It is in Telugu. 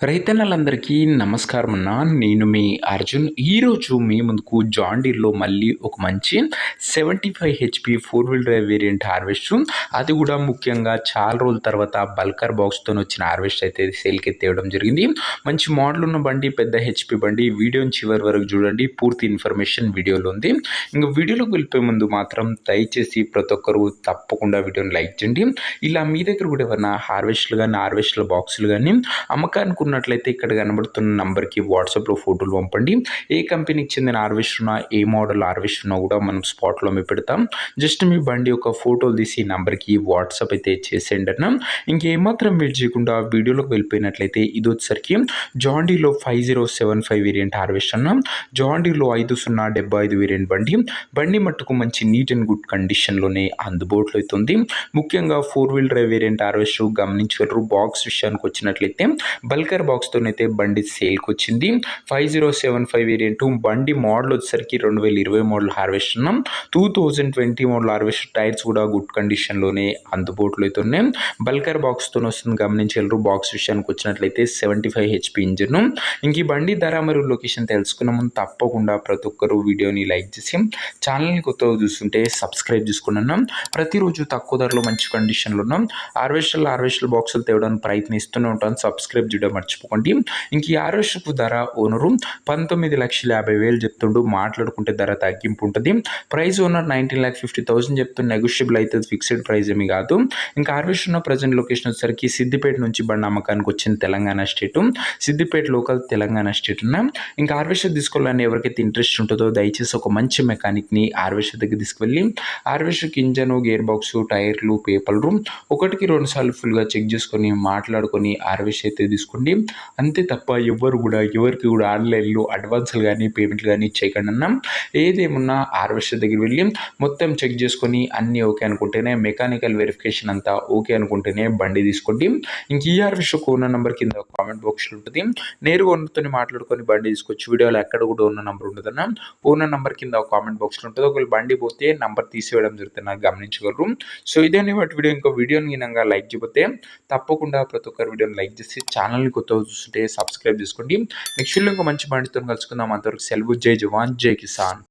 రైతన్నలందరికీ నమస్కారం అన్న. నేను మీ అర్జున్. ఈరోజు మీ ముందుకు జాన్ డీర్‌లో మళ్ళీ ఒక మంచి 75 HP 4 wheel drive variant harvester, అది కూడా ముఖ్యంగా చాలా రోజుల తర్వాత బల్కర్ బాక్స్‌తోని వచ్చిన హార్వెస్టర్ అయితే సేల్‌కి తేవడం జరిగింది. మంచి మోడల్ ఉన్న బండి, పెద్ద హెచ్‌పి బండి. వీడియోని చివరి వరకు చూడండి, పూర్తి ఇన్ఫర్మేషన్ వీడియోలో ఉంది. ఇంక వీడియోలోకి వెళ్ళిపోయే ముందు మాత్రం దయచేసి ప్రతి ఒక్కరు తప్పకుండా వీడియోని లైక్ చేయండి. ఇలా మీ దగ్గర కూడా ఏమన్నా హార్వెస్టర్లు కానీ, హార్వెస్టర్ల బాక్సులు కానీ అమ్మకానికి ఉన్నట్లయితే ఇక్కడ కనబడుతున్న నంబర్కి వాట్సాప్లో ఫోటోలు పంపండి. ఏ కంపెనీకి చెందిన హార్వెస్టర్ ఉన్నా, ఏ మోడల్ హార్వెస్టర్ ఉన్నా కూడా మనం స్పాట్లో మేము పెడతాం. జస్ట్ మీ బండి యొక్క ఫోటోలు తీసి నంబర్కి వాట్సాప్ అయితే చేసేయండి అన్న. ఇంకేమాత్రం వెయిట్ చేయకుండా వీడియోలోకి వెళ్ళిపోయినట్లయితే ఇది వచ్చేసరికి జాన్ డీర్‌లో 5075 వేరియంట్ హార్వెస్టర్ అన్న. జాన్ డీర్‌లో 5075 వేరియంట్ బండి. బండి మట్టుకు మంచి నీట్ అండ్ గుడ్ కండిషన్లోనే అందుబాటులో అవుతుంది. ముఖ్యంగా 4 వీల్ డ్రైవ్ వేరియంట్ హార్వెస్టర్ గమనించగలరు. బాక్స్ విషయానికి వచ్చినట్లయితే బల్కర్ బాక్స్తోనైతే బండి సేల్కి వచ్చింది. 5075 వేరియంట్ బండి మోడల్ వచ్చేసరికి 2020 model harvester, 2020 model harvester. Tyres కూడా గుడ్ కండిషన్లోనే అందుబాటులో అయితే ఉన్నాయి. బల్కర్ బాక్స్తో వస్తుంది గమనించగలరు. బాక్స్ విషయానికి వచ్చినట్లయితే 75 హెచ్‌పి ఇంజిన్. ఇంక ఈ బండి ధర మరియు లొకేషన్ తెలుసుకున్న ముందు తప్పకుండా ప్రతి ఒక్కరు వీడియోని లైక్ చేసి ఛానల్ని కొత్తగా చూస్తుంటే సబ్స్క్రైబ్ చేసుకున్నాను. ప్రతిరోజు తక్కువ ధరలో మంచి కండిషన్లో ఉన్నాం హార్వెస్టర్ బాక్సులు తేవడానికి ప్రయత్నిస్తూనే ఉంటాను. సబ్స్క్రైబ్ చేయడం మర్చిపోకండి. ఇంక ఈ హార్వెస్టర్కు ధర ఓనరు 19,50,000 చెప్తుండు. మాట్లాడుకుంటే ధర తగ్గింపు ఉంటుంది. ప్రైస్ ఓనర్ 19,50,000 చెప్తుండు. నెగోషియబుల్ అయితే ఫిక్స్డ్ ప్రైస్ ఏమి కాదు. ఇంకా హార్వెస్టర్ ఉన్న ప్రజెంట్ లొకేషన్ వచ్చేసరికి సిద్దిపేట నుంచి బండి అమ్మకానికి వచ్చిన తెలంగాణ స్టేటు, సిద్దిపేట లోకల్ తెలంగాణ స్టేట్ ఉన్న. ఇంకా హార్వెస్టర్ తీసుకోవాలని ఎవరికైతే ఇంట్రెస్ట్ ఉంటుందో దయచేసి ఒక మంచి మెకానిక్ని హార్వెస్టర్ దగ్గర తీసుకువెళ్ళి హార్వెస్టర్కి ఇంజను, గేర్ బాక్సు, టైర్లు, పేపర్లు 1కి 2 సార్లు ఫుల్గా చెక్ చేసుకొని మాట్లాడుకొని హార్వెస్ట్ అయితే తీసుకోండి. అంతే తప్ప ఎవరికి కూడా ఆన్లైన్లో అడ్వాన్స్లు కానీ, పేమెంట్లు కానీ చేయకండి అన్న. ఏదేమున్నా హార్వెస్టర్ దగ్గర వెళ్ళి మొత్తం చెక్ చేసుకొని అన్నీ ఓకే అనుకుంటేనే, మెకానికల్ వెరిఫికేషన్ అంతా ఓకే అనుకుంటేనే బండి తీసుకోండి. ఇంక ఈ హార్వెస్టర్ ఓనర్ నెంబర్ కింద కామెంట్ బాక్స్లో ఉంటుంది. నేరుగా ఓనర్తో మాట్లాడుకొని బండి తీసుకోవచ్చు. వీడియోలో ఎక్కడ కూడా ఓనర్ నెంబర్ ఉండదన్న. ఓనర్ నెంబర్ కింద కామెంట్ బాక్స్లో ఉంటుంది. ఒకవేళ బండి పోతే నంబర్ తీసివేయడం జరుగుతుంది, నాకు గమనించగలరు. సో ఇదే వాటి వీడియో. ఇంకో వీడియోని గినంగా లైక్ చేయకపోతే తప్పకుండా ప్రతి ఒక్కరు వీడియోని లైక్ చేసి ఛానల్ని కొత్తగా చూస్తుంటే సబ్స్క్రైబ్ చేసుకోండి. నెక్స్ట్ వీడియో ఇంకా మంచి బండితో కలుసుకుందాం. అంతవరకు సెలవు. జై జవాన్, జై కిసాన్.